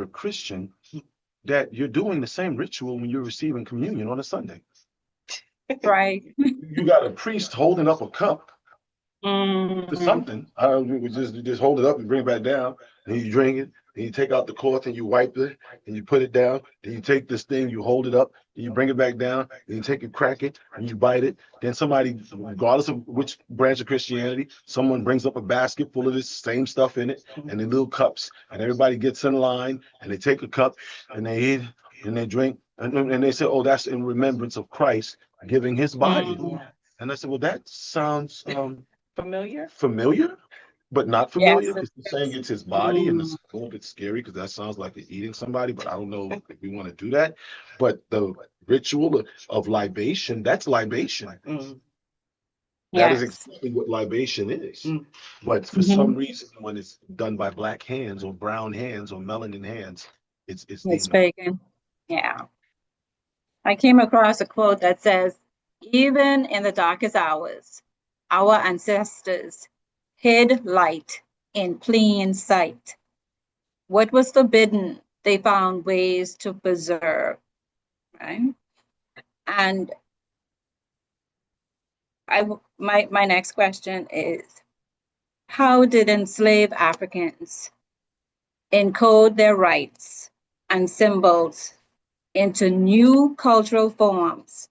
you're a Christian, that you're doing the same ritual when you're receiving communion on a Sunday. Right. You got a priest holding up a cup to something. We just hold it up and bring it back down, and you drink it. And you take out the cloth and you wipe it, and you put it down. Then you take this thing, you hold it up, and you bring it back down. And you take it, crack it, and you bite it. Then somebody, regardless of which branch of Christianity, someone brings up a basket full of this same stuff in it, and the little cups, and everybody gets in line, and they take a cup, and they eat, and they drink, and they say, "Oh, that's in remembrance of Christ giving His body." And I said, "Well, that sounds familiar, but not familiar, Yes. because he's saying it's his body, and it's a little bit scary because that sounds like you're eating somebody, but I don't know if we want to do that. But the ritual of libation, that's libation. That is Yes. exactly what libation is. But for some Mhm. reason, when it's done by black hands or brown hands or melanin hands, it's It's deemed. pagan. Yeah. I came across a quote that says, even in the darkest hours, our ancestors hid light in plain sight. What was forbidden, they found ways to preserve, right? And my next question is, how did enslaved Africans encode their rights and symbols into new cultural forms,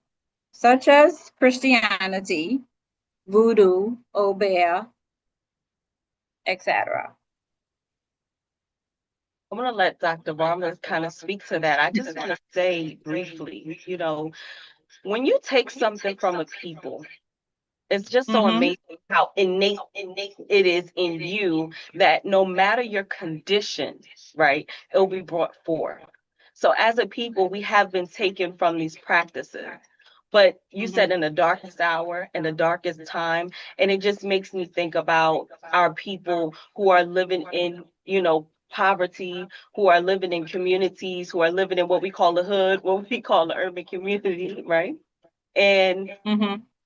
such as Christianity, voodoo, obeah, etc.? I'm going to let Dr. Varma kind of speak to that. I just want to say briefly, when you take something from a people, it's just so amazing how innate it is in you that no matter your condition, right, it'll be brought forth. So as a people, we have been taken from these practices. But you said in the darkest hour, in the darkest time, and it just makes me think about our people who are living in, poverty, who are living in communities, who are living in what we call the hood, what we call the urban community, right? And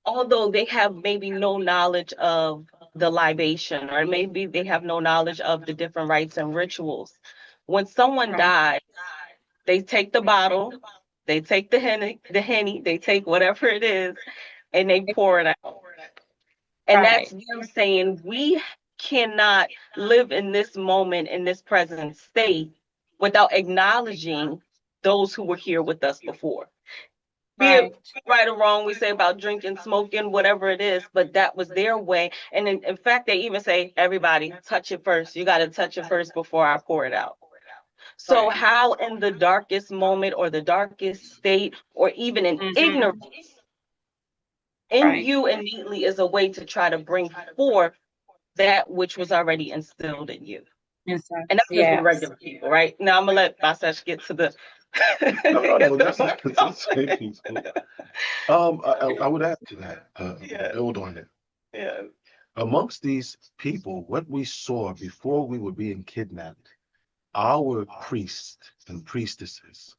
although they have maybe no knowledge of the libation, or maybe they have no knowledge of the different rites and rituals, when someone dies, they take the bottle, they take the henny, they take whatever it is, and they pour it out. And that's them saying, we cannot live in this moment, in this present state, without acknowledging those who were here with us before. Be it right or wrong, we say about drinking, smoking, whatever it is, but that was their way. And in fact, they even say, everybody, touch it first. You got to touch it first before I pour it out. So how in the darkest moment or the darkest state, or even in ignorance, in you innately is a way to try to bring forth that which was already instilled in you. And that's just for regular people, right? Now I'm going to let Basesh get to the... No, that's I would add to that, build on it. Yeah. Amongst these people, what we saw before we were being kidnapped, our priests and priestesses,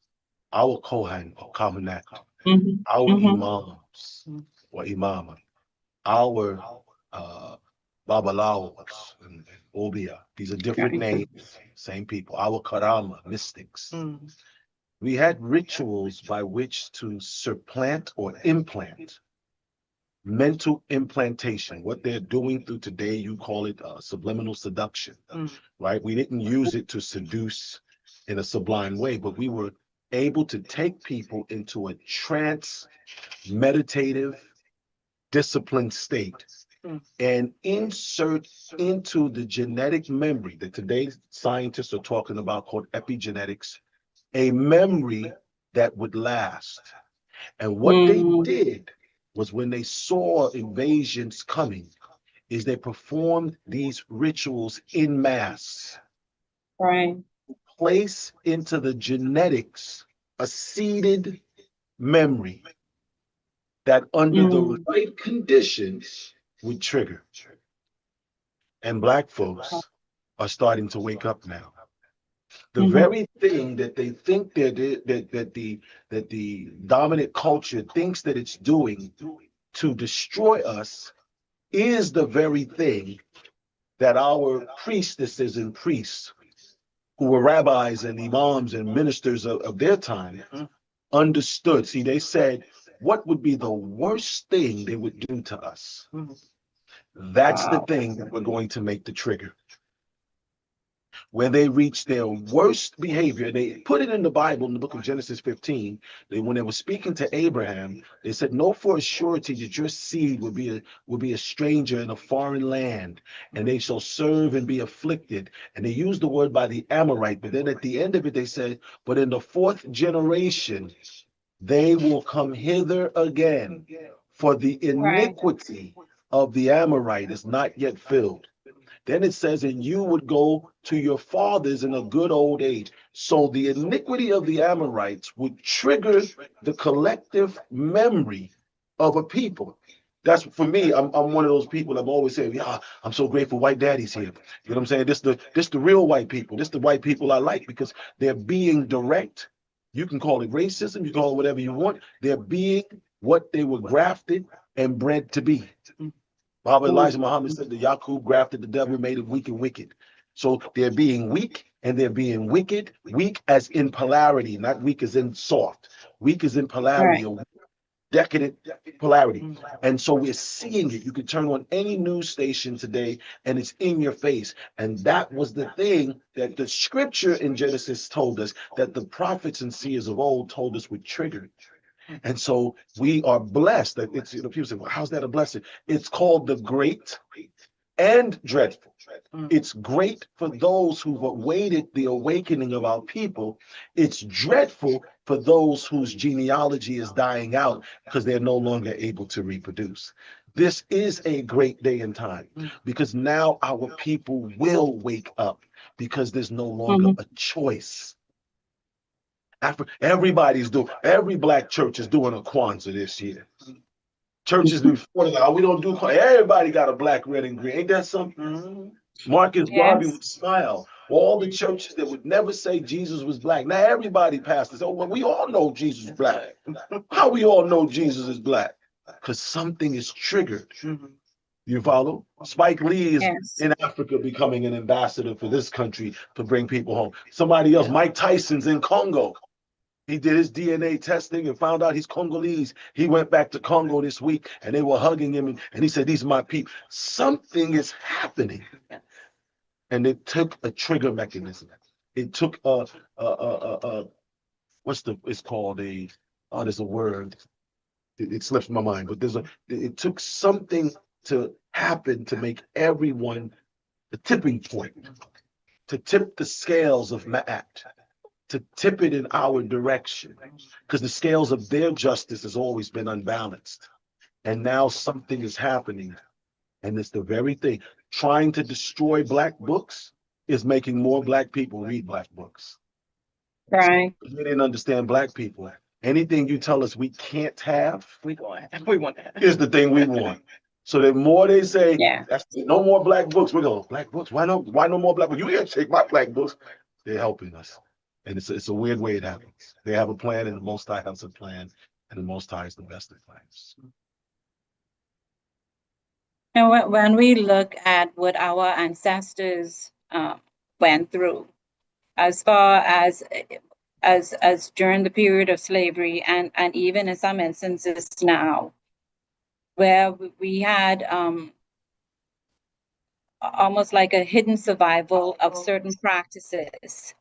our Kohen or Kahunet, our imams or imama, our Babalaos and Obia, these are different names, same people, our Karama, mystics. We had rituals by which to supplant or implant, mental implantation. What they're doing through today, you call it subliminal seduction, right? We didn't use it to seduce in a sublime way, but we were able to take people into a trance, meditative, disciplined state and insert into the genetic memory that today's scientists are talking about, called epigenetics, a memory that would last. And what they did was, when they saw invasions coming, is they performed these rituals in mass. Place into the genetics a seeded memory that under the right conditions would trigger. And Black folks are starting to wake up now. The very thing that they think that the dominant culture thinks that it's doing to destroy us is the very thing that our priestesses and priests who were rabbis and imams and ministers of their time, understood. See, they said, what would be the worst thing they would do to us? That's the thing that we're going to make the trigger. Where they reach their worst behavior, they put it in the Bible in the book of Genesis 15. When they were speaking to Abraham, they said, "Know for a surety that your seed will be a stranger in a foreign land, and they shall serve and be afflicted." And they used the word by the Amorite, but then at the end of it, they said, "But in the fourth generation, they will come hither again, for the Right. iniquity of the Amorite is not yet filled." Then it says, "And you would go to your fathers in a good old age." So the iniquity of the Amorites would trigger the collective memory of a people. That's for me. I'm one of those people. I'm always saying, "Yeah, I'm so grateful white daddy's here." You know what I'm saying? This the real white people. This the white people I like because they're being direct. You can call it racism. You call it whatever you want. They're being what they were grafted and bred to be. Prophet Elijah Muhammad said that Yaqub grafted the devil, made it weak and wicked. So they're being weak and they're being wicked, weak as in polarity, not weak as in soft. Weak as in polarity, Right. or decadent polarity. And so we're seeing it. You can turn on any news station today and it's in your face. And that was the thing that the scripture in Genesis told us, that the prophets and seers of old told us would trigger it. And so we are blessed that it's, people say, "Well, how's that a blessing?" It's called the great and dreadful. It's great for those who've awaited the awakening of our people. It's dreadful for those whose genealogy is dying out because they're no longer able to reproduce. This is a great day and time because now our people will wake up because there's no longer a choice. Everybody's doing, every black church is doing a Kwanzaa this year. Churches before that, we don't do Kwanzaa. Everybody got a black, red, and green. Ain't that something? Marcus Garvey Yes. would smile. All the churches that would never say Jesus was black. Now everybody pastors, "Oh, well, we all know Jesus is black." How we all know Jesus is black? Because something is triggered. You follow? Spike Lee is Yes. in Africa becoming an ambassador for this country to bring people home. Somebody else, Mike Tyson's in Congo. He did his DNA testing and found out he's Congolese. He went back to Congo this week and they were hugging him and he said, "These are my people." Something is happening. And it took a trigger mechanism. It took it's called there's a word. It slips my mind, but it took something to happen to make everyone the tipping point, to tip the scales of Ma'at, to tip it in our direction, because the scales of their justice has always been unbalanced. And now something is happening, and it's the very thing. Trying to destroy black books is making more black people read black books. Right. We didn't understand black people. Anything you tell us we can't have, We want that. is the thing we want. So the more they say, Yeah. "That's no more black books," we go, "Black books? Why no more black books? You can't take my black books." They're helping us. And it's a weird way it happens. They have a plan, and the Most High has a plan, and the Most High is the best of plans. And when we look at what our ancestors went through, as far as during the period of slavery, and even in some instances now, where we had almost like a hidden survival of certain practices,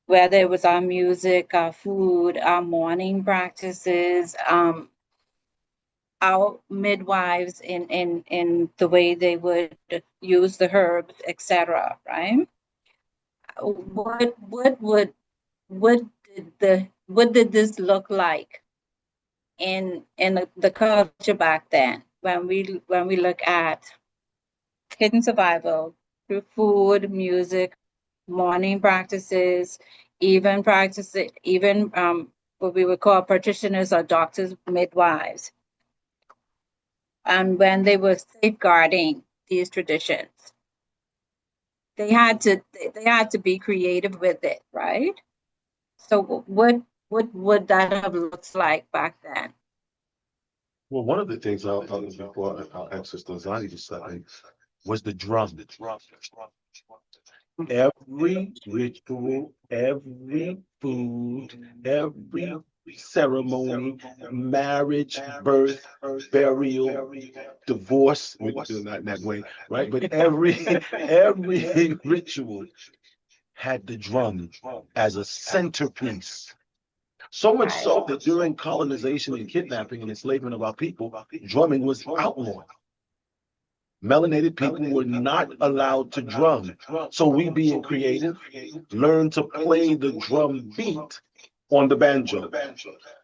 whether it was our music, our food, our mourning practices, our midwives in the way they would use the herbs, etc. Right? What did this look like in the culture back then when we look at hidden survival through food, music, mourning practices, even what we would call practitioners or doctors, midwives, and when they were safeguarding these traditions, they had to be creative with it, right? So what would that have looked like back then? Well, one of the things before our ancestors I just said was the drum. Every ritual, every food, every ceremony, marriage, birth, burial, divorce, not in that way, right? But every ritual had the drum as a centerpiece. So much Right. so that during colonization and kidnapping and enslavement of our people, drumming was outlawed. Melanated people were not allowed to drum. So we, being creative, learned to play the drum beat on the banjo,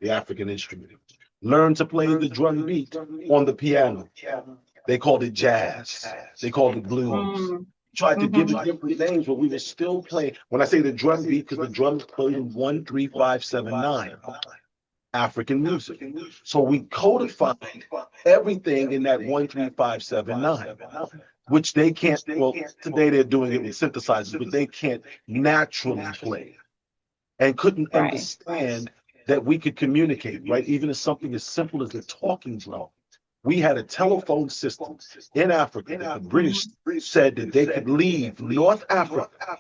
the African instrument. Learned to play the drum beat on the piano. They called it jazz. They called it blues. Mm. Tried to give Mhm. it different names, but we were still playing. When I say the drum beat, because the drums played in 1 3 5 7 9. African music. So we codified everything in that 1 3 5 7 9, which they can't, well, today they're doing it with synthesizers, but they can't naturally play and couldn't Right. understand that we could communicate, right? Even as something as simple as the talking drum. We had a telephone system in Africa that the British said that they could leave North Africa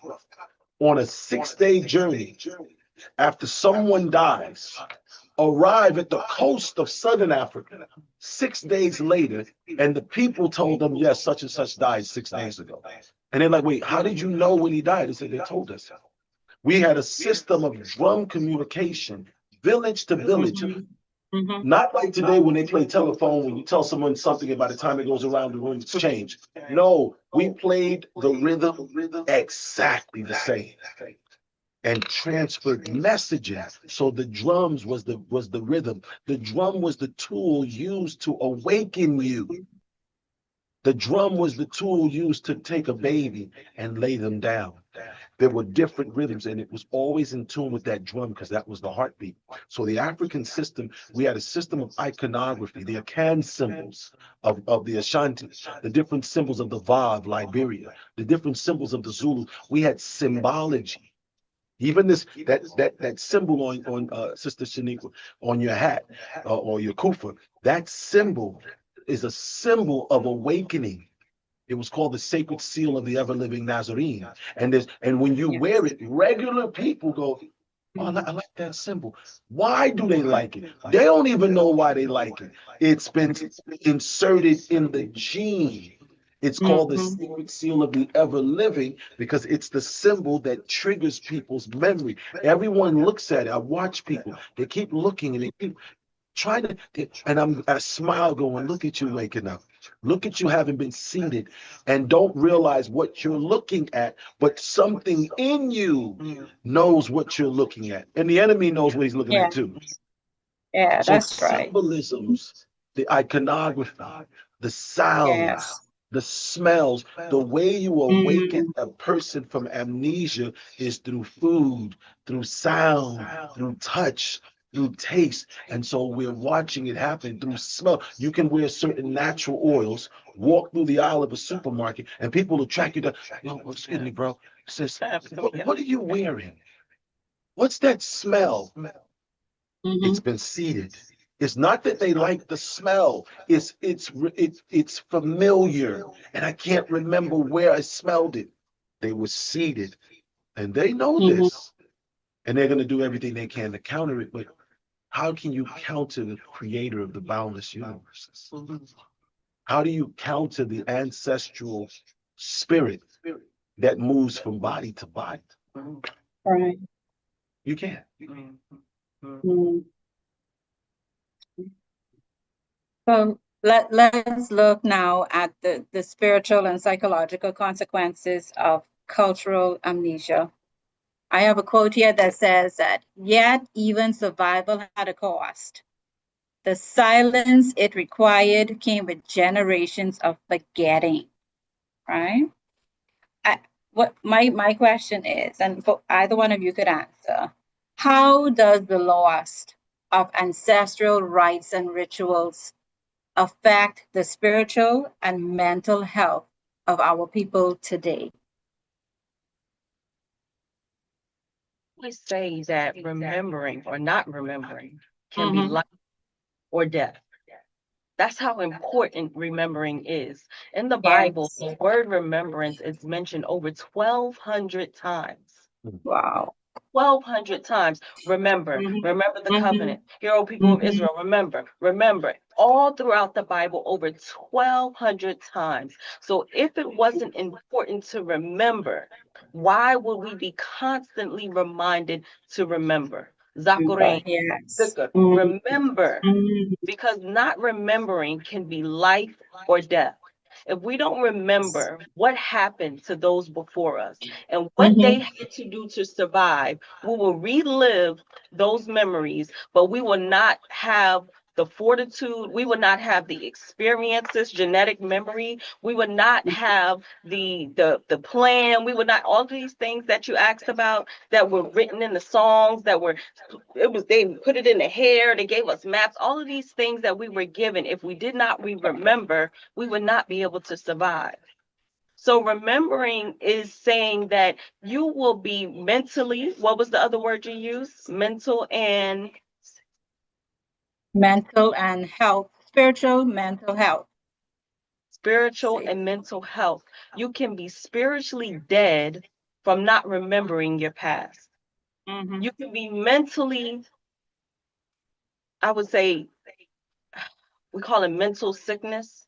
on a 6-day journey after someone dies, arrive at the coast of Southern Africa 6 days later, and the people told them, yes, such and such died 6 days ago. And they're like, wait, how did you know when he died? They said, they told us. We had a system of drum communication, village to village. Mhm. Mhm. Not like today when they play telephone, when you tell someone something and by the time it goes around the room, it's changed. No, we played the rhythm exactly the same and transferred messages. So the drums was the rhythm. The drum was the tool used to awaken you. The drum was the tool used to take a baby and lay them down. There were different rhythms, and it was always in tune with that drum because that was the heartbeat. So the African system, we had a system of iconography, the Akan symbols of the Ashanti, the different symbols of the Va of Liberia, the different symbols of the Zulu. We had symbology. Even this that symbol on Sister Shaniqua on your hat or your kufa, that symbol is a symbol of awakening. It was called the sacred seal of the ever living Nazarene. And when you wear Yes. it, regular people go, oh, I like that symbol. Why do they like it? They don't even know why they like it. It's been inserted in the gene. It's called the Mhm. sacred seal of the ever living because it's the symbol that triggers people's memory. Everyone looks at it. I watch people. They keep looking and they keep trying to, and I smile going, look at you waking up. Look at you having been seated and don't realize what you're looking at, but something in you knows what you're looking at. And the enemy knows what he's looking Yeah. at too. Yeah, So that's right. symbolisms, the iconography, the sounds, Yes. the smells, the way you awaken Mm. a person from amnesia is through food, through sound, through touch, through taste. And so we're watching it happen through smell. You can wear certain natural oils, walk through the aisle of a supermarket, and people will track you down. Oh, excuse me, bro. Says, what are you wearing? What's that smell? It's Mhm. been seeded. It's not that they like the smell. It's familiar, and I can't remember where I smelled it. They were seeded, and they know Mhm. this, and they're going to do everything they can to counter it. But how can you counter the creator of the boundless universes? How do you counter the ancestral spirit that moves from body to body? Right. You can't. Mm. So let's look now at the spiritual and psychological consequences of cultural amnesia. I have a quote here that says that, yet even survival had a cost. The silence it required came with generations of forgetting, right? I, what my question is, and for either one of you could answer, how does the loss of ancestral rites and rituals affect the spiritual and mental health of our people today? We say that remembering or not remembering can be Mm-hmm. life or death. That's how important remembering is. In the Yes. Bible, the word remembrance is mentioned over 1,200 times. Wow. 1,200 times. Remember, Mhm. remember the Mhm. covenant. Hear, O people of Mhm. Israel, remember, remember. All throughout the Bible, over 1,200 times. So if it wasn't important to remember, why would we be constantly reminded to remember? Zakurein, Yes. remember, Mhm. because not remembering can be life or death. If we don't remember what happened to those before us and what they Mhm. had to do to survive, we will relive those memories, but we will not have the fortitude, we will not have the experiences, genetic memory, we would not have the plan, we would not, all these things that you asked about that were written in the songs, that were, it was, they put it in the hair, they gave us maps, all of these things that we were given, if we did not remember, we would not be able to survive. So remembering is saying that you will be mentally, what was the other word you used? Mental and Mental and health, spiritual mental health. spiritual and mental health. You can be spiritually dead from not remembering your past. Mhm. You can be mentally, I would say, we call it mental sickness,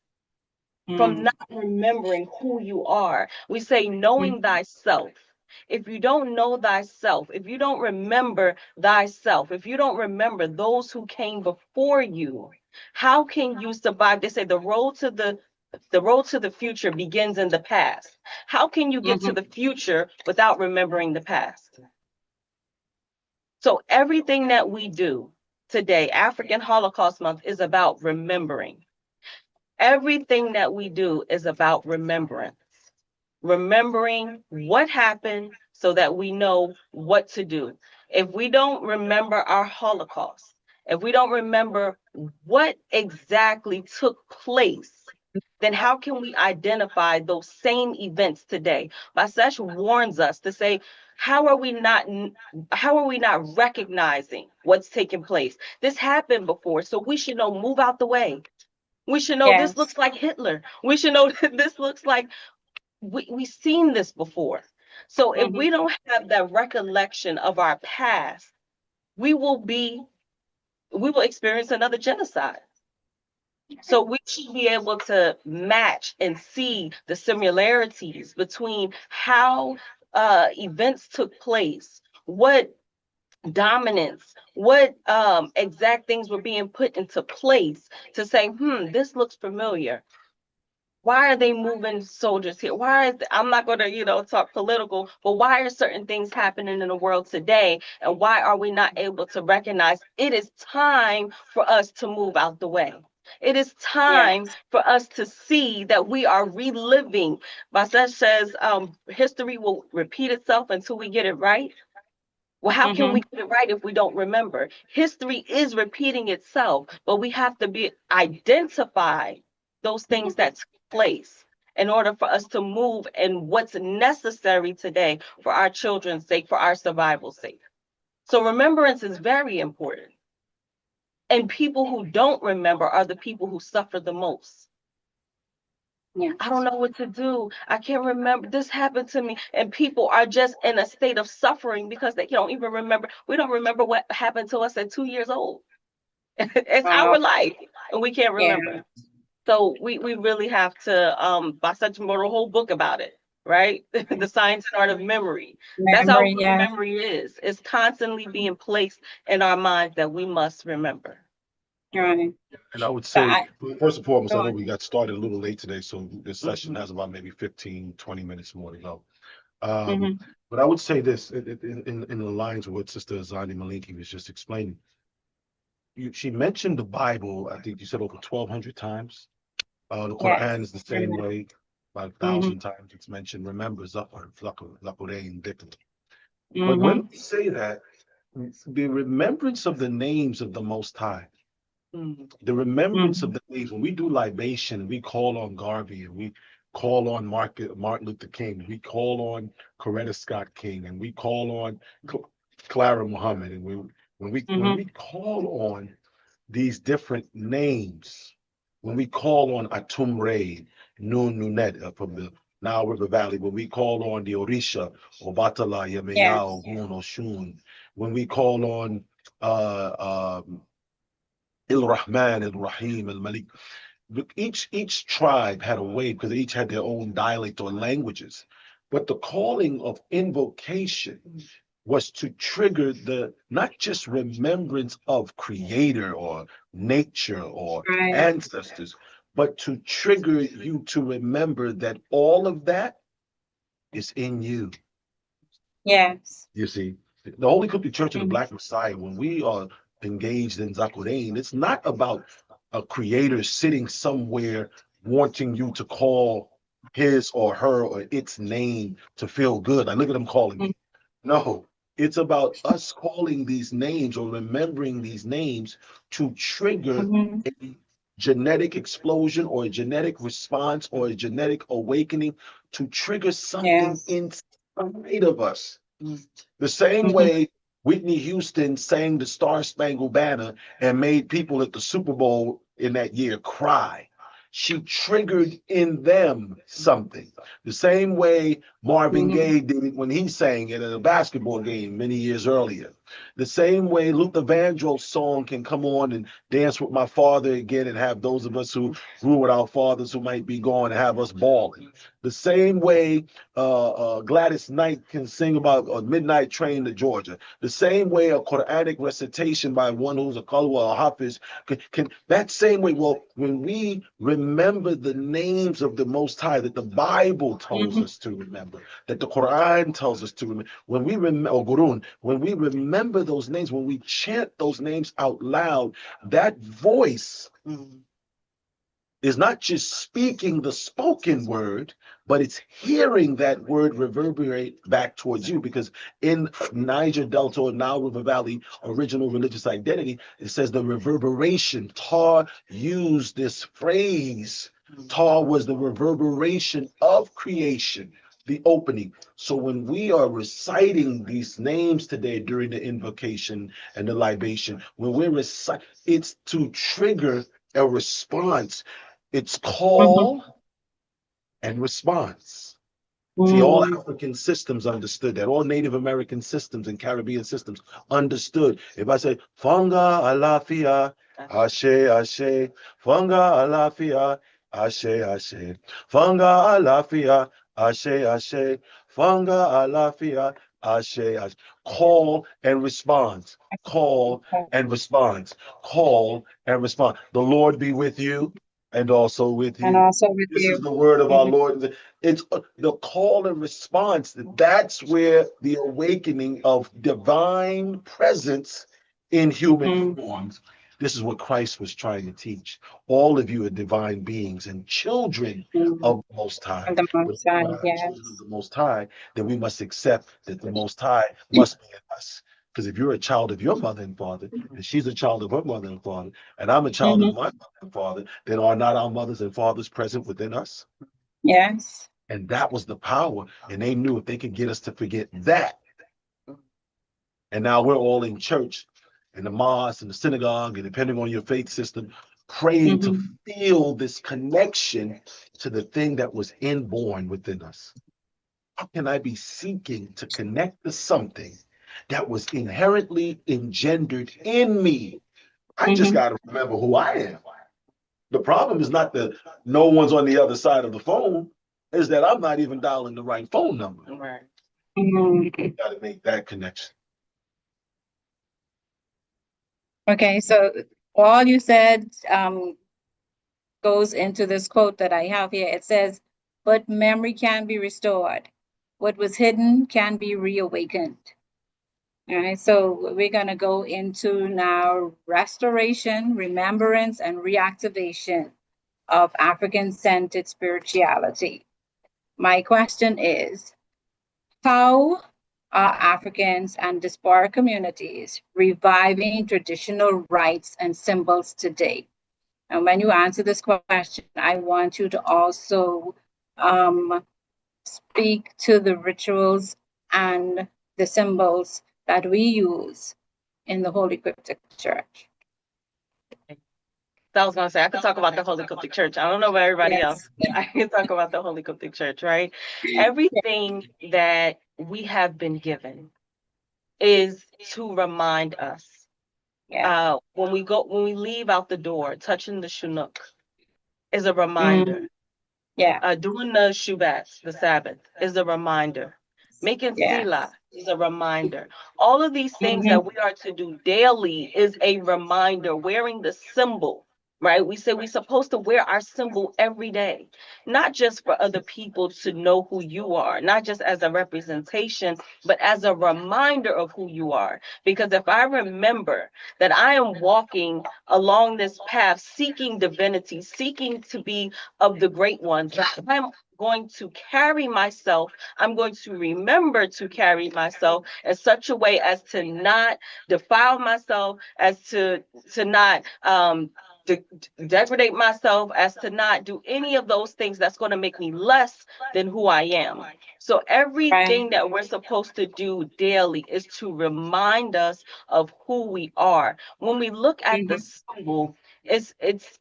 from Mm. not remembering who you are. We say knowing thyself. If you don't know thyself, if you don't remember thyself, if you don't remember those who came before you, how can you survive? They say the road to the future begins in the past. How can you get to Mhm. the future without remembering the past? So everything that we do today, African Holocaust Month, is about remembering. Everything that we do is about remembrance, remembering what happened so that we know what to do. If we don't remember our Holocaust, if we don't remember what exactly took place, then how can we identify those same events today? Basesh warns us to say, how are we not recognizing what's taking place? This happened before, so we should know, move out the way. We should know this Yes. looks like Hitler. We should know that this looks like we've seen this before. So if Mhm. we don't have that recollection of our past, we will experience another genocide. So we should be able to match and see the similarities between how events took place, what dominance, what exact things were being put into place to say, this looks familiar. Why are they moving soldiers here? I'm not going to, talk political, but why are certain things happening in the world today? And why are we not able to recognize it is time for us to move out the way? It is time Yes. for us to see that we are reliving. Basesh says history will repeat itself until we get it right. Well, how can we Mhm. get it right if we don't remember? History is repeating itself, but we have to identify those things that took place in order for us to move and what's necessary today for our children's sake, for our survival's sake. So remembrance is very important. And people who don't remember are the people who suffer the most. Yeah. I don't know what to do. I can't remember. This happened to me. And people are just in a state of suffering because they don't even remember. We don't remember what happened to us at 2 years old. It's Wow. our life, and we can't Yeah. remember. So we really have to Basach wrote a whole book about it, right? The science and art of memory. That's how Memory. Yeah. memory is. It's constantly being placed in our minds that we must remember. Right. And I would But say, first and foremost, go I know on. we got started a little late today, so this session Mhm. has about maybe 15, 20 minutes more to go. Um, Mhm. but I would say this in the lines of what Sister Zani Malinki was just explaining. She mentioned the Bible, I think you said over 1,200 times. The Quran is the Yes. same way, about a Mhm. thousand times it's mentioned. Remember, Zafar, Zaqurein, Dikr. But when Mhm. we say that, the remembrance of the names of the Most High, Mhm. the remembrance of Mhm. the names, when we do libation, we call on Garvey and we call on Martin Luther King, we call on Coretta Scott King, and we call on Clara Muhammad, and when we Mhm. call on these different names, when we call on Atum Ray, Nun Nunet from the Nile River Valley, when we call on the Orisha, Obatala, Yameya, Yes. Ogun, Oshun, when we call on Il Rahman, Il Rahim, Il Malik, look, each tribe had a way because they each had their own dialect or languages. But the calling of invocation was to trigger the not just remembrance of creator or nature or Right. ancestors, but to trigger you to remember that all of that is in you. Yes. You see, the Holy Coptic Church of the Mhm. Black Messiah, when we are engaged in Zakurein, it's not about a creator sitting somewhere wanting you to call his or her or its name to feel good. Like, look at them calling me. No, it's about us calling these names or remembering these names to trigger Mhm. a genetic explosion or a genetic response or a genetic awakening to trigger something Yes. inside of us. The same Mhm. way Whitney Houston sang the Star Spangled Banner and made people at the Super Bowl in that year cry. She triggered in them something. The same way Marvin Mhm. Gaye did it when he sang it at a basketball game many years earlier. The same way Luther Vandross' song can come on and dance with my father again and have those of us who grew with our fathers who might be gone and have us bawling. The same way Gladys Knight can sing about a midnight train to Georgia. The same way a Quranic recitation by one who's a Qalwa or Hafiz can that same way. Well, when we remember the names of the Most High that the Bible tells Mhm. us to remember, that the Quran tells us to remember, when we remember, or Qur'an, when we remember those names, when we chant those names out loud, that voice is not just speaking the spoken word, but it's hearing that word reverberate back towards you. Because in Niger Delta or Nile River Valley original religious identity, it says the reverberation. Tar used this phrase. Tar was the reverberation of creation, the opening. So when we are reciting these names today during the invocation and the libation, when we're reciting, it's to trigger a response. It's Mhm. call and response. See, all Mm. African systems understood that. All Native American systems and Caribbean systems understood. If I say, Funga alafia, ashe, ashe, Funga alafia, ashe, ashe, Funga alafia, ashe, ashe, Funga alafia, ashe, ashe. Call and response. Call and response. Call and response. The Lord be with you and also with And you. also with This is you. the word of our Mhm. Lord. It's the call and response. That's where the awakening of divine presence in human Mm. forms. This is what Christ was trying to teach. All of you are divine beings and children Mm. of the Most High. And the But Most if we High, are children of yes. the Most High, then we must accept that the Most High must be in us. Because if you're a child of your mother and father, and she's a child of her mother and father, and I'm a child of Mhm. my mother and father, then are not our mothers and fathers present within us? Yes. And that was the power. And they knew if they could get us to forget that, and now we're all in church, in the mosque, in the synagogue, and depending on your faith system, praying to Mhm. feel this connection to the thing that was inborn within us. How can I be seeking to connect to something that was inherently engendered in me? I just Mhm. got to remember who I am. The problem is not that no one's on the other side of the phone, is that I'm not even dialing the right phone number. Right. Mhm. Got to make that connection. Okay, so all you said goes into this quote that I have here. It says, but memory can be restored. What was hidden can be reawakened. All right, so we're going to go into now restoration, remembrance, and reactivation of African-centered spirituality. My question is, how are Africans and diaspora communities reviving traditional rites and symbols today? And when you answer this question, I want you to also speak to the rituals and the symbols that we use in the Holy Cryptic Church. I was gonna say I could talk about the Holy Coptic Church. I don't know about everybody else. Yes. I can talk about the Holy Coptic Church, right? Everything that we have been given is to remind us. Yeah. When we leave out the door, touching the Chinook is a Mm, reminder. yeah. Doing the Shabbat, the Sabbath, is a reminder. Making Yeah. Sila is a reminder. All of these things Mhm. that we are to do daily is a reminder. Wearing the symbol, right? We say we're supposed to wear our symbol every day, not just for other people to know who you are, not just as a representation, but as a reminder of who you are. Because if I remember that I am walking along this path, seeking divinity, seeking to be of the great ones, that I'm going to carry myself, I'm going to remember to carry myself in such a way as to not defile myself, as to not degrade myself, as to not do any of those things that's going to make me less than who I am. So everything that we're supposed to do daily is to remind us of who we are. When we look at the symbol, it's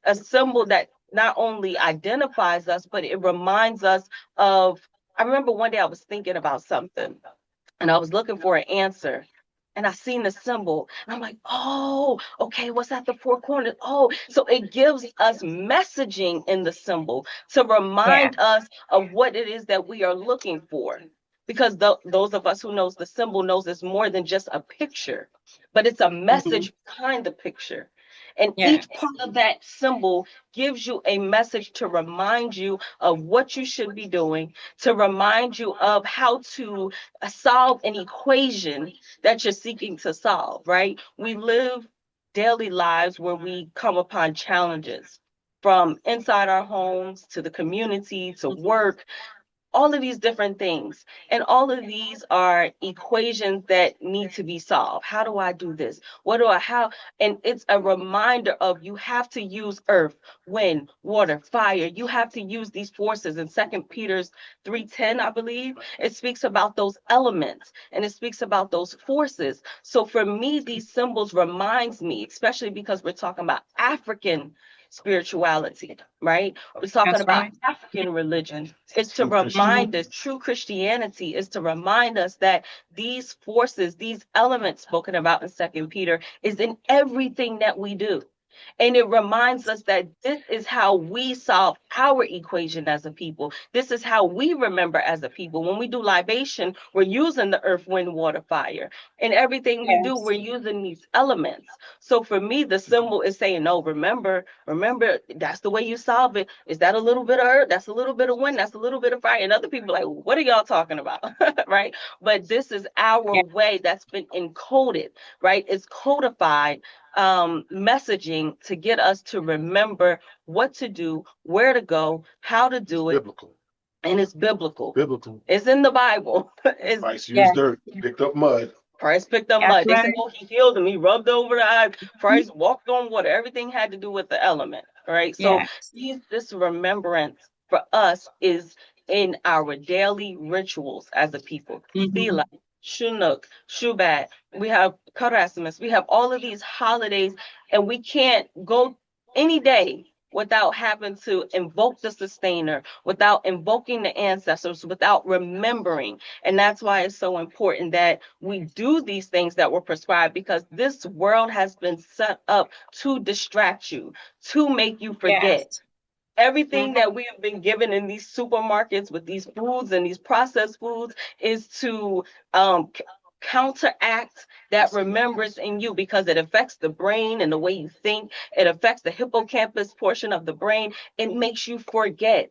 a symbol that not only identifies us, but it reminds us of. I remember one day I was thinking about something and I was looking for an answer. And I seen the symbol, and I'm like, oh, okay, what's at the four corners? Oh, so it gives us messaging in the symbol to remind us of what it is that we are looking for. Because those of us who knows the symbol knows it's more than just a picture, but it's a message behind the picture. And Yeah. each part of that symbol gives you a message to remind you of what you should be doing, to remind you of how to solve an equation that you're seeking to solve, right? We live daily lives where we come upon challenges from inside our homes to the community to work, all of these different things. And all of these are equations that need to be solved. How do I do this? How? And it's a reminder of you have to use earth, wind, water, fire. You have to use these forces. In 2 Peter 3:10, I believe, it speaks about those elements and it speaks about those forces. So for me, these symbols reminds me, especially because we're talking about African spirituality, right? We're talking That's about right. African religion. It's to True Christian. remind us, true Christianity is to remind us that these forces, these elements spoken about in 2 Peter, is in everything that we do. And it reminds us that this is how we solve our equation as a people. This is how we remember as a people. When we do libation, we're using the earth, wind, water, fire. And everything we do, Yes. we're using these elements. So for me, the symbol is saying, no, remember, that's the way you solve it. Is that a little bit of earth? That's a little bit of wind. That's a little bit of fire. And other people are like, what are y'all talking about? Right? But this is our Yeah. way that's been encoded, right? It's codified messaging to get us to remember what to do, where to go, how to do it, Biblical. and it's biblical. Biblical. It's in the Bible. It's Christ Yeah. used dirt, picked up mud. Christ picked up That's mud. They said, right. oh, he healed him. He rubbed over the eye. Christ walked on water. Everything had to do with the element, right? So Yeah. this remembrance for us is in our daily rituals as a people. Sila, Chinook, Shubat, we have Karasimus, we have all of these holidays, and we can't go any day without having to invoke the sustainer, without invoking the ancestors, without remembering. And that's why it's so important that we do these things that were prescribed, because this world has been set up to distract you, to make you forget. Yes. Everything that we have been given in these supermarkets with these foods and these processed foods is to counteract that remembrance in you, because it affects the brain and the way you think. It affects the hippocampus portion of the brain. It makes you forget.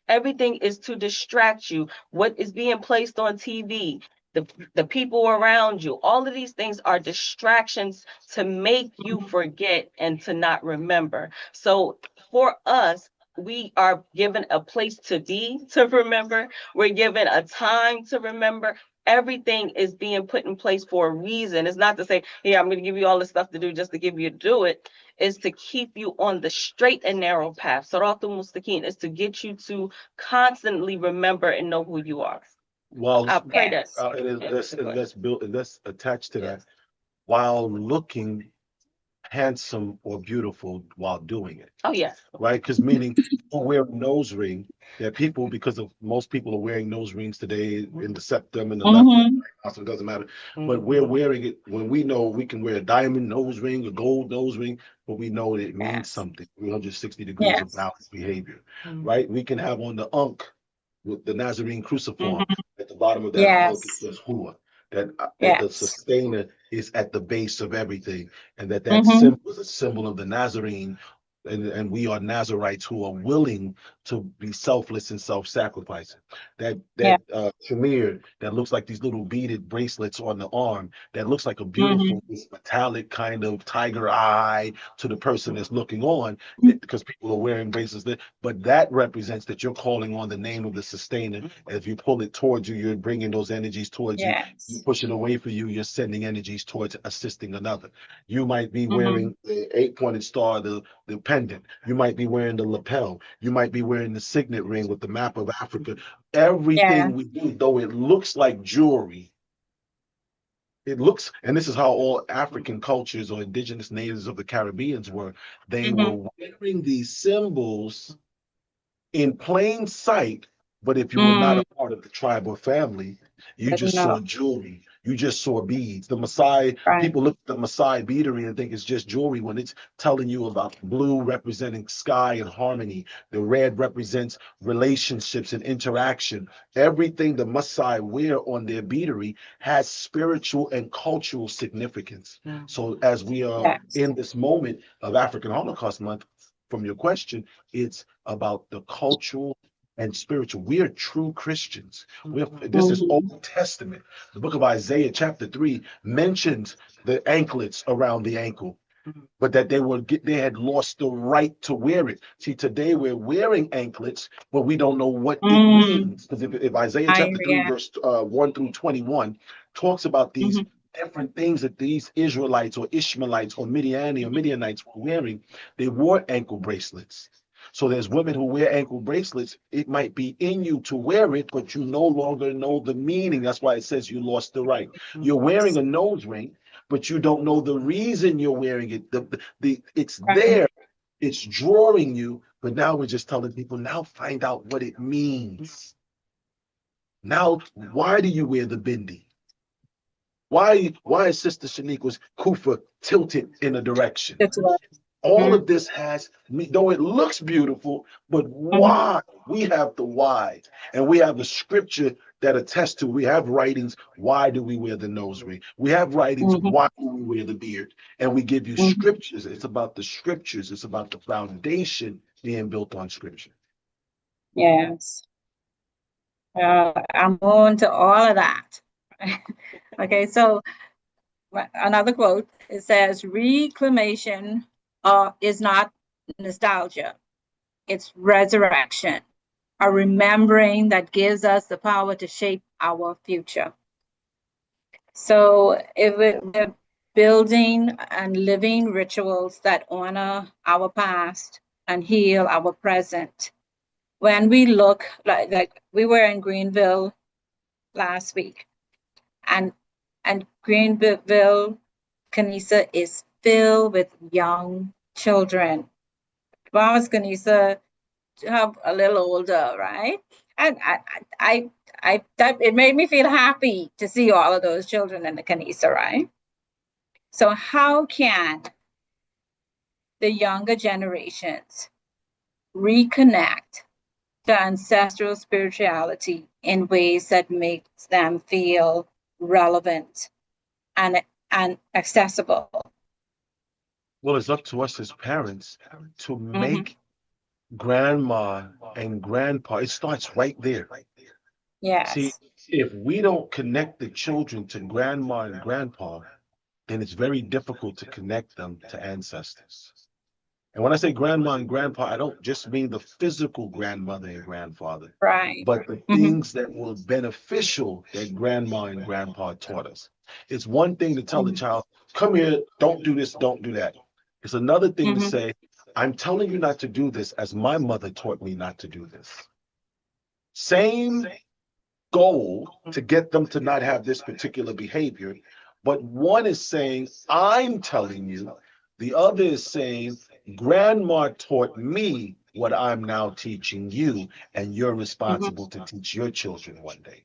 Everything is to distract you. What is being placed on TV, the people around you, all of these things are distractions to make you forget and to not remember. So for us, we are given a place to be to remember. We're given a time to remember. Everything is being put in place for a reason. It's not to say, hey, I'm going to give you all this stuff to do just to give you to do it. It's to keep you on the straight and narrow path. Siratul Mustaqim is to get you to constantly remember and know who you are. While I pray that. let's attach to that. While looking handsome or beautiful while doing it, Oh, yes. right? Because meaning people wear a nose ring. There are people, because of most people are wearing nose rings today in the septum and the left, Mm-hmm. so it doesn't matter. But we're wearing it when we know we can wear a diamond nose ring, a gold nose ring, but we know that it means Yes. something. 360 degrees of Yes. balanced behavior, Mhm. right? We can have on the Ankh with the Nazarene cruciform. Mm-hmm. At the bottom of that Ankh, it Yes. says Hua, that the Yes. sustainer is at the base of everything, and that Mm-hmm. symbol is a symbol of the Nazarene, and we are Nazarites who are willing to be selfless and self-sacrificing. Yeah. Shamir that looks like these little beaded bracelets on the arm, that looks like a Mm-hmm. beautiful this metallic kind of tiger eye to the person that's looking on, because people are wearing bracelets that, but that represents that you're calling on the name of the sustainer. If you pull it towards you, you're bringing those energies towards you. You Yes. push it away from you, you're sending energies towards assisting another. You might be Mm-hmm. wearing the 8-pointed star, the pendant. You might be wearing the lapel. You might be wearing the signet ring with the map of Africa. Yeah. Everything we do, though it looks like jewelry, it looks, and this is how all African cultures or indigenous natives of the Caribbeans were. They Mm-hmm. were wearing these symbols in plain sight, but if you were not Mm. a part of the tribe or family, you But just no. saw jewelry. You just saw beads. The Maasai, Right. people look at the Maasai beadery and think it's just jewelry when it's telling you about blue representing sky and harmony. The red represents relationships and interaction. Everything the Maasai wear on their beadery has spiritual and cultural significance. So as we are Yes. in this moment of African Holocaust Month, from your question, it's about the cultural and spiritual. We are true Christians. This is Mm-hmm. Old Testament. The book of Isaiah, chapter 3, mentions the anklets around the ankle, but that they had lost the right to wear it. See, today we're wearing anklets, but we don't know what it Mm. means. Because if Isaiah chapter 3, Yeah. verse 1 through 21 talks about these Mm-hmm. different things that these Israelites or Ishmaelites or Midianites were wearing, they wore ankle bracelets. So there's women who wear ankle bracelets. It might be in you to wear it, but you no longer know the meaning. That's why it says you lost the right. You're wearing a nose ring, but you don't know the reason you're wearing it. It's Right. there, it's drawing you, but now we're just telling people, now find out what it means. Now, why do you wear the bindi? Why is Sister Shaniqua's kufa tilted in a direction? That's right. All Mm-hmm. of this though it looks beautiful, but Mm-hmm. why? We have the why, and we have the scripture that attests to. We have writings. Why do we wear the nose ring? We have writings. Mm-hmm. Why do we wear the beard? And we give you Mm-hmm. scriptures. It's about the scriptures. It's about the foundation being built on scripture. Yes. I'm on to all of that. Okay, so another quote, it says, reclamation is not nostalgia, it's resurrection, a remembering that gives us the power to shape our future. So if we're building and living rituals that honor our past and heal our present, when we look like we were in Greenville last week, and Greenville Kanisa is filled with young children. Baba's Kanisa have a little older, right? And that it made me feel happy to see all of those children in the Kanisa, right? So how can the younger generations reconnect to ancestral spirituality in ways that makes them feel relevant and accessible? Well, it's up to us as parents to Mm-hmm. make grandma and grandpa. It starts right there. See, Yes. if we don't connect the children to grandma and grandpa, then it's very difficult to connect them to ancestors. And when I say grandma and grandpa, I don't just mean the physical grandmother and grandfather, Right. but the Mm-hmm. things that were beneficial that grandma and grandpa taught us. It's one thing to tell the child, come here, don't do this, don't do that. It's another thing to Mm-hmm. say, I'm telling you not to do this as my mother taught me not to do this. Same goal to get them to not have this particular behavior, but one is saying, I'm telling you The other is saying, grandma taught me what I'm now teaching you, and you're responsible to teach your children one day.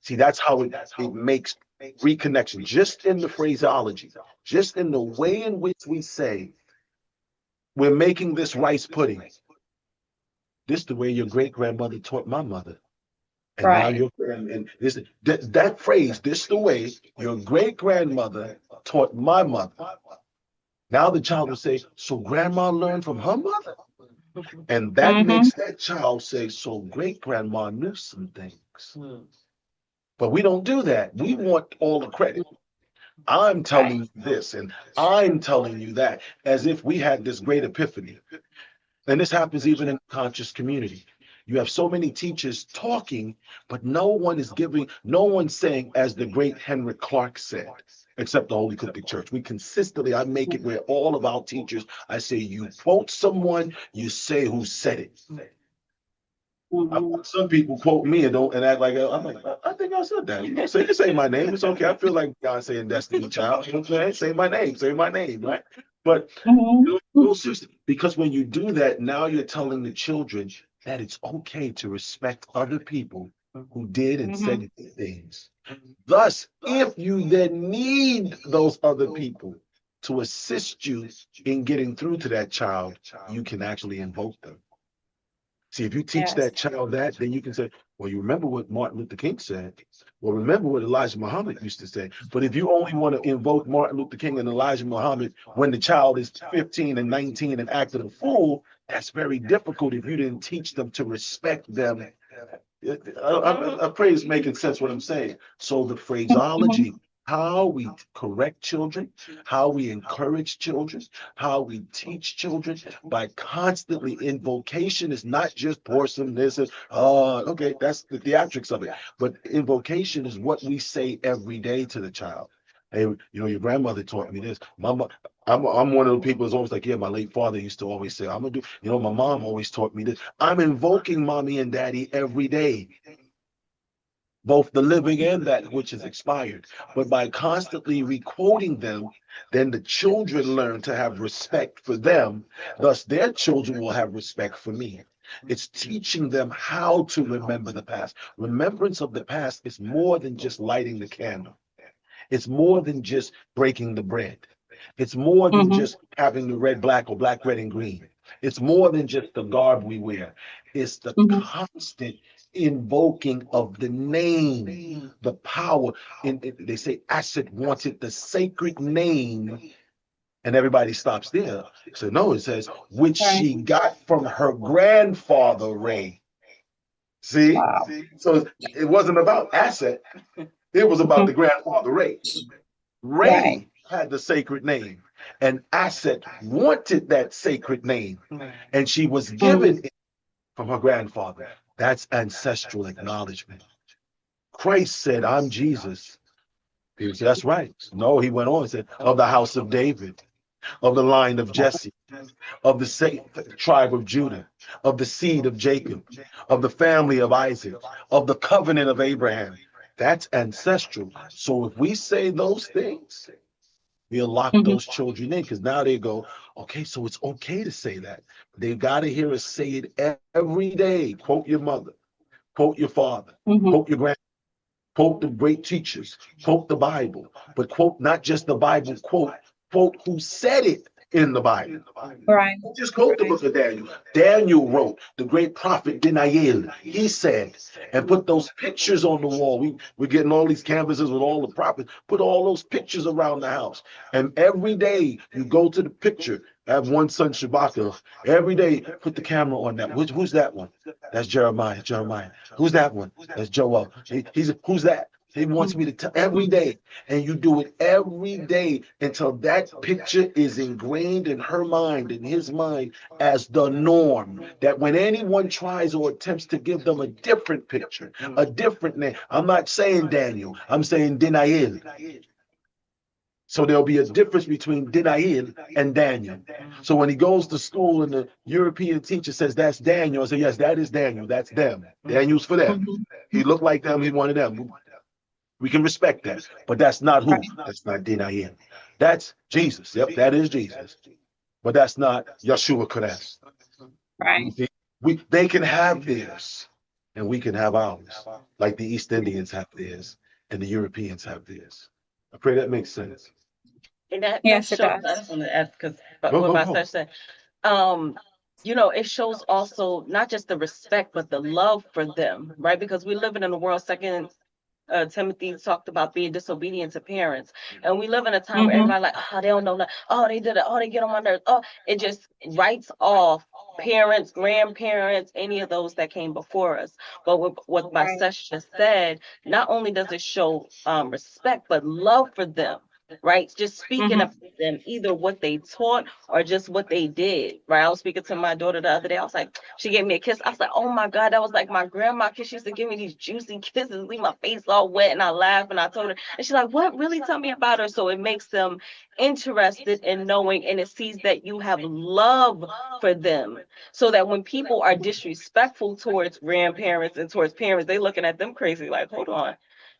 See, that's how it makes reconnection, just in the phraseology, just in the way in which we say, we're making this rice pudding. This the way your great grandmother taught my mother. And now Right. that phrase, this the way your great grandmother taught my mother. Now the child will say, so grandma learned from her mother? And that makes that child say, so great grandma knew some things. But we don't do that. We want all the credit. I'm telling you this and I'm telling you that, as if we had this great epiphany. And this happens even in the conscious community. You have so many teachers talking, but no one's saying, as the great Henrik Clark said, except the Holy Coptic Church. I make it where all of our teachers, I say, you quote someone, you say who said it. Some people quote me and act like, I'm like, I think I said that. You can say my name. It's okay. I feel like Beyonce and Destiny Child. You know what I'm saying? Say my name, right? But no, seriously, because when you do that, now you're telling the children that it's okay to respect other people who did and said things. Thus, if you then need those other people to assist you in getting through to that child, you can actually invoke them. See, if you teach that child that, then you can say, well, you remember what Martin Luther King said. Well, remember what Elijah Muhammad used to say. But if you only want to invoke Martin Luther King and Elijah Muhammad when the child is 15 and 19 and acting a fool, that's very difficult if you didn't teach them to respect them. I pray it's making sense what I'm saying. So the phraseology, how we correct children, how we encourage children, how we teach children by constantly invocation is not just pour some this and okay, that's the theatrics of it. But invocation is what we say every day to the child. Hey, your grandmother taught me this. Mama, I'm one of the people who's always like, yeah, my late father used to always say, I'm gonna do, my mom always taught me this. I'm invoking mommy and daddy every day, both the living and that which is expired. But by constantly requoting them, then the children learn to have respect for them. Thus, their children will have respect for me. It's teaching them how to remember the past. Remembrance of the past is more than just lighting the candle. It's more than just breaking the bread. It's more than just having the red, black, or black, red, and green. It's more than just the garb we wear. It's the constant invoking of the name, the power. They say Asset wanted the sacred name, and everybody stops there. So no, it says, which she got from her grandfather, Ray. See? Wow. So it wasn't about Asset. It was about the grandfather, Ray. Ray had the sacred name, and Asset wanted that sacred name, and she was given it from her grandfather. That's ancestral acknowledgement. Christ said, I'm Jesus. People say, that's right. No, he went on and said, of the house of David, of the line of Jesse, of the tribe of Judah, of the seed of Jacob, of the family of Isaac, of the covenant of Abraham. That's ancestral. So if we say those things, we'll lock those children in, because now they go, okay, so it's okay to say that. They've got to hear us say it every day. Quote your mother, quote your father, quote your grandmother, quote the great teachers, quote the Bible, but quote not just the Bible, quote who said it in the Bible. Right. Just quote the book of Daniel. Daniel wrote, the great prophet Daniel, he said, and put those pictures on the wall. We're getting all these canvases with all the prophets, put all those pictures around the house. And every day you go to the picture. I have one son, Shabaka. Every day, put the camera on that. Who's that one? That's Jeremiah. Who's that one? That's Joel. Who's that? He wants me to tell every day, and you do it every day until that picture is ingrained in her mind, in his mind, as the norm. That when anyone tries or attempts to give them a different picture, a different name, I'm not saying Daniel, I'm saying Daniel. So there'll be a difference between Daniel and Daniel. So when he goes to school and the European teacher says, that's Daniel, I say, yes, that is Daniel, that's them. Daniel's for them. He looked like them, he's one of them. We can respect that, but that's not who. That's not Daniel. That's Jesus. Yep, that is Jesus. But that's not Yeshua Kodesh. Right. They can have theirs and we can have ours, like the East Indians have theirs and the Europeans have theirs. I pray that makes sense. And that Yes, it shows, I does. just want to ask, because Go, what go, my go. sister said, um, you know, it shows also not just the respect, but the love for them, right? Because we live in a world, second Timothy talked about being disobedient to parents. And we live in a time where Mm-hmm. everybody like, oh, they don't know that. Oh, they did it. Oh, they get on my nerves. Oh, it just writes off parents, grandparents, any of those that came before us. But what my Right. sister just said, not only does it show respect, but love for them. Right, just speaking Mm-hmm. about them, either what they taught or just what they did. Right, I was speaking to my daughter the other day. I was like, she gave me a kiss. I was like, oh my God, that was like my grandma kiss. She used to give me these juicy kisses, leave my face all wet, and I laughed and I told her, and she's like, what? Really? Tell me about her. So it makes them interested in knowing, and it sees that you have love for them, so that when people are disrespectful towards grandparents and towards parents, they looking at them crazy, like, hold on.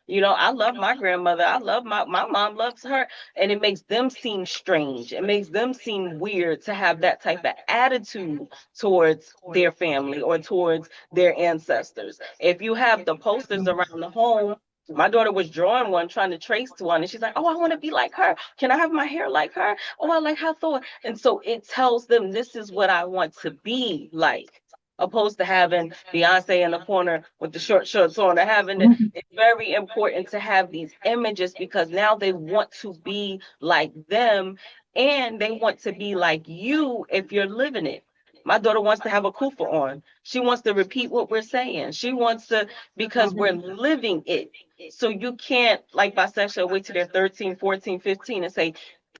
You know, I love my grandmother. I love my mom loves her. And it makes them seem strange. It makes them seem weird to have that type of attitude towards their family or towards their ancestors. If you have the posters around the home, my daughter was drawing one, trying to trace one, and she's like, oh, I want to be like her. Can I have my hair like her? Oh, I like how Thor. And so it tells them this is what I want to be like, opposed to having Beyonce in the corner with the short shorts on, or having Mm-hmm. it's very important to have these images, because now they want to be like them, and they want to be like you if you're living it. My daughter wants to have a kufa on. She wants to repeat what we're saying. She wants to, because we're living it. So you can't, like bisexual, wait till they're 13, 14, 15 and say,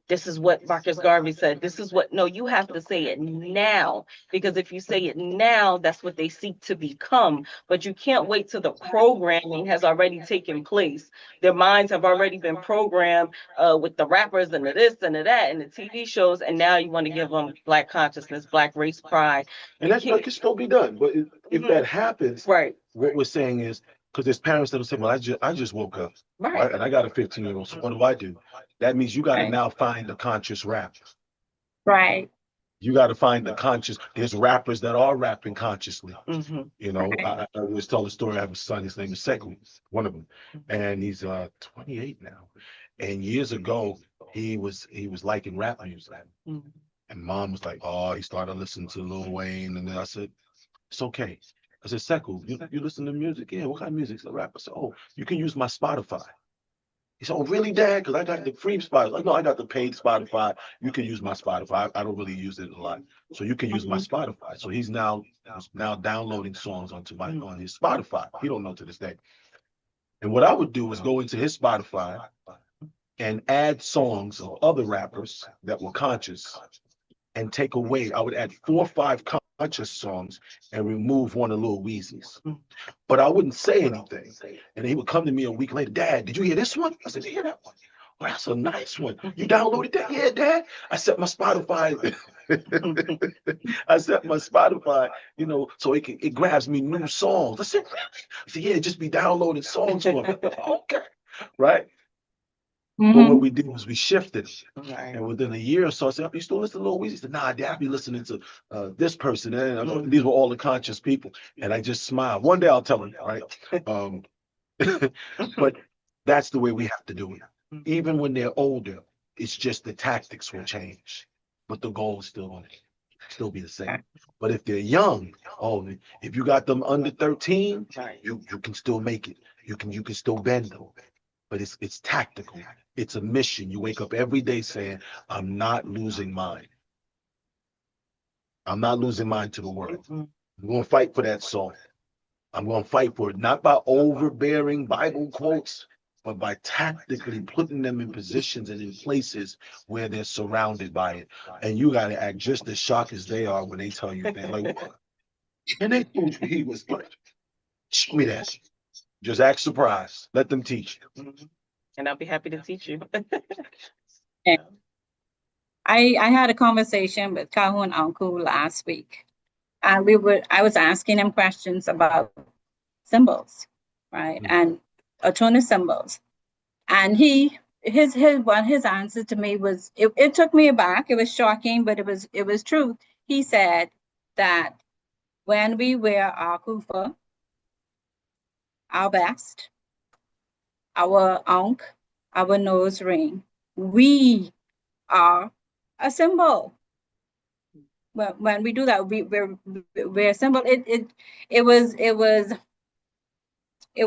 this is what Marcus Garvey said. This is what, no, you have to say it now, because if you say it now, that's what they seek to become. But you can't wait till the programming has already taken place. Their minds have already been programmed with the rappers and the this and the that and the TV shows. And now you want to give them Black consciousness, Black race pride. And that can still be done. But if that happens, Right. what we're saying is, because there's parents that'll say, well, I just woke up, right? Right. And I got a 15-year-old. So what do? That means you got to now find the conscious rap. Right. You got to find the conscious. There's rappers that are rapping consciously. Mm-hmm. You know, Right. I always tell the story. I have a son. His name is Sekou, one of them, and he's 28 now. And years ago, he was liking rap music, Mm-hmm. and mom was like, "Oh," he started listening to Lil Wayne, and then I said, "It's okay." I said, "Sekou, you listen to music? Yeah, what kind of music?" He's a rapper. I said, "Oh, you can use my Spotify." He said, "Oh, really, Dad? Because I got the free Spotify." Like, no, I got the paid Spotify. You can use my Spotify. I don't really use it a lot, so you can use my Spotify. So he's now downloading songs onto on his Spotify. He don't know to this day. And what I would do is go into his Spotify and add songs of other rappers that were conscious and take away. I would add 4 or 5 conscious songs and remove one of Lil Weezy's. But I wouldn't say anything. And he would come to me a week later, "Dad, did you hear this one?" I said, "Did you hear that one?" "Oh, that's a nice one. You downloaded that?" "Yeah, Dad. I set my Spotify." I set my Spotify, so it grabs me new songs. I said, "Really?" I said, "Yeah, just be downloading songs for me." Okay. Right? But what we did was we shifted. Right. And within a year or so, I said, "You still listen to Lil Weezy?" He said, "Nah, Dad, I be listening to this person." And these were all the conscious people. And I just smiled. One day I'll tell him, right? But that's the way we have to do it. Even when they're older, it's just the tactics will change. But the goal is still be the same. But if they're young, if you got them under 13, you can still make it. You can still bend them. But it's tactical. It's a mission. You wake up every day saying, "I'm not losing mine. I'm not losing mine to the world. I'm going to fight for that soul. I'm going to fight for it, not by overbearing Bible quotes, but by tactically putting them in positions and in places where they're surrounded by it." And you got to act just as shocked as they are when they tell you they're like, "What?" And they told you he was like, "Show me that." Just act surprised. Let them teach you. And I'll be happy to teach you. I had a conversation with Kahun Uncle last week, and I was asking him questions about symbols, right? And a ton of symbols. And he his answer to me was, it took me aback. It was shocking, but it was true. He said that when we wear our kufa, our best, our ankh, our nose ring, we are a symbol. When we do that, we're a symbol. It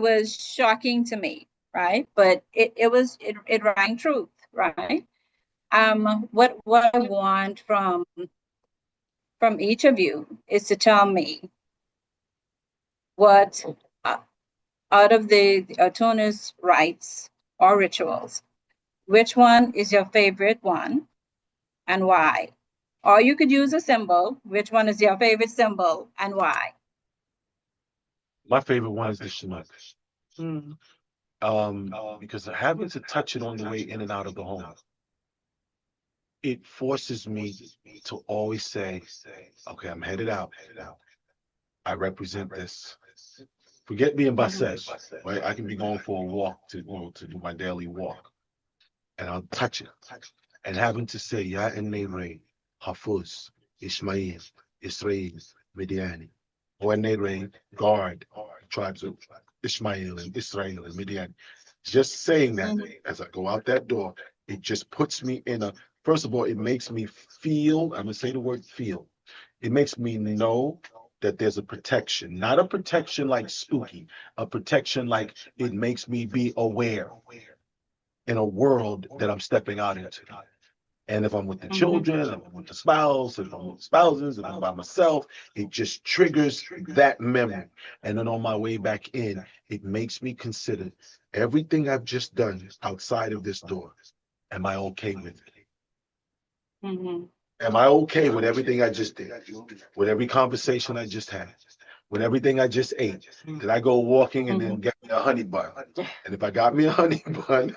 was shocking to me, right? But it rang truth, right? What I want from each of you is to tell me what out of the Adonis rites or rituals, which one is your favorite one and why? Or you could use a symbol. Which one is your favorite symbol and why? My favorite one is the Chinook. Mm. Because having to touch it on the way in and out of the home, it forces me to always say, okay, I'm headed out. I represent this. Forget being Basesh, right? I can be going for a walk to do my daily walk, and I'll touch it. And having to say, Ya Enere, Hafuz, Ishmael, Israel, Midiani. Or Enere, guard, tribes of Ishmael and Israel and Midian. Just saying that as I go out that door, it just puts me in a, first of all, it makes me feel, I'm gonna say the word feel. It makes me know that there's a protection, not a protection like spooky, a protection like it makes me be aware in a world that I'm stepping out into. And if I'm with the children, if I'm with the spouse, if I'm with spouses, if I'm by myself, it just triggers that memory. And then on my way back in, it makes me consider everything I've just done outside of this door. Am I okay with it? Mm-hmm. Am I okay with everything I just did? With every conversation I just had? With everything I just ate? Did I go walking and then get me a honey bun? And if I got me a honey bun,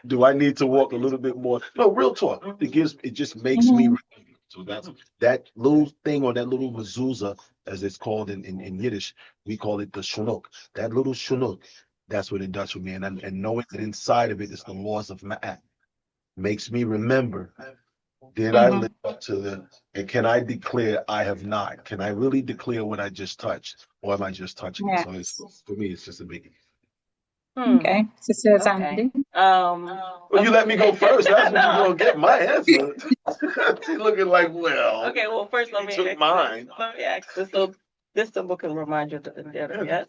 do I need to walk a little bit more? No, real talk. It just makes me. So that's that little thing, or that little mezuzah, as it's called in Yiddish, we call it the shunuk. That little shunuk, that's what it does for me. And knowing that inside of it is the laws of Ma'at makes me remember. Did I live up to the, and can I declare I have not? Can I really declare what I just touched? Or am I just touching it? So it's, for me, it's just a biggie. Okay, Sister Okay. Sandy. Well, you let me go first. That's what you're gonna get my answer. She's looking like, well. Okay, well, first let me took mine. Let me ask this. So this symbol can remind you of the dendera, yes?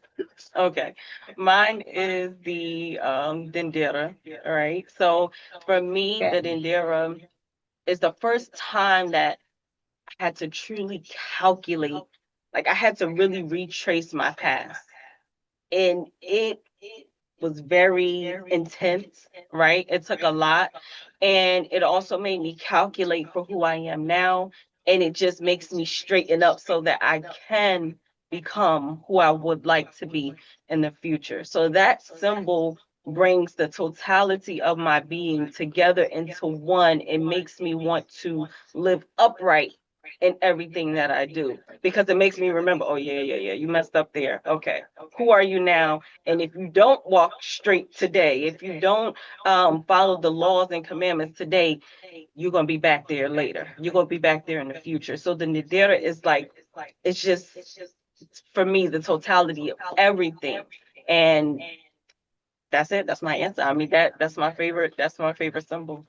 Okay. Mine is the dendera, all right? So for me, the dendera is the first time that I had to truly calculate, like I had to really retrace my past. And it was very intense, right? It took a lot. And it also made me calculate for who I am now. And it just makes me straighten up so that I can become who I would like to be in the future. So that symbol brings the totality of my being together into one. It makes me want to live upright in everything that I do, because it makes me remember, oh yeah, you messed up there. Okay, who are you now? And if you don't walk straight today, if you don't follow the laws and commandments today, you're gonna be back there later. You're gonna be back there in the future. So the Nidera is like, it's just for me the totality of everything, and that's it. That's my answer. I mean that's my favorite. That's my favorite symbol.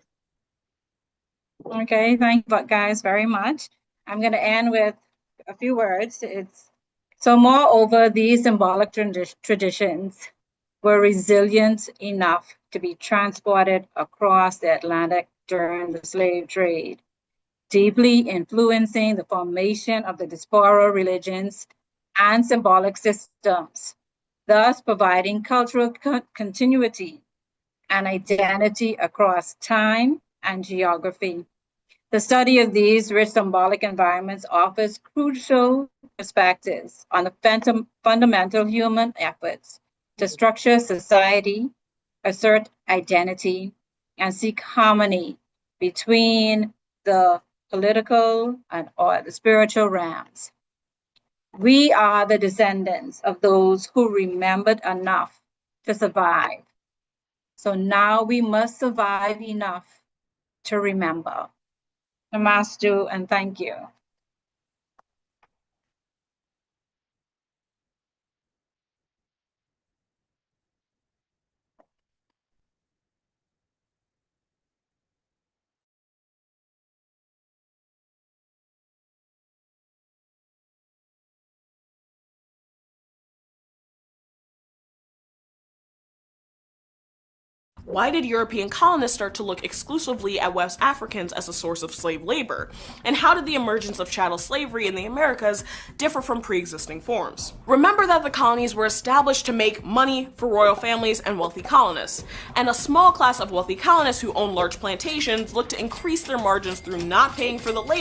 Okay, thank you guys very much. I'm going to end with a few words. So moreover, these symbolic traditions were resilient enough to be transported across the Atlantic during the slave trade, deeply influencing the formation of the diaspora religions and symbolic systems, thus providing cultural continuity and identity across time and geography. The study of these rich symbolic environments offers crucial perspectives on the fundamental human efforts to structure society, assert identity, and seek harmony between the political and or the spiritual realms. We are the descendants of those who remembered enough to survive, So now we must survive enough to remember. Namaste and thank you. Why did European colonists start to look exclusively at West Africans as a source of slave labor? And how did the emergence of chattel slavery in the Americas differ from pre-existing forms? Remember that the colonies were established to make money for royal families and wealthy colonists, and a small class of wealthy colonists who owned large plantations looked to increase their margins through not paying for the labor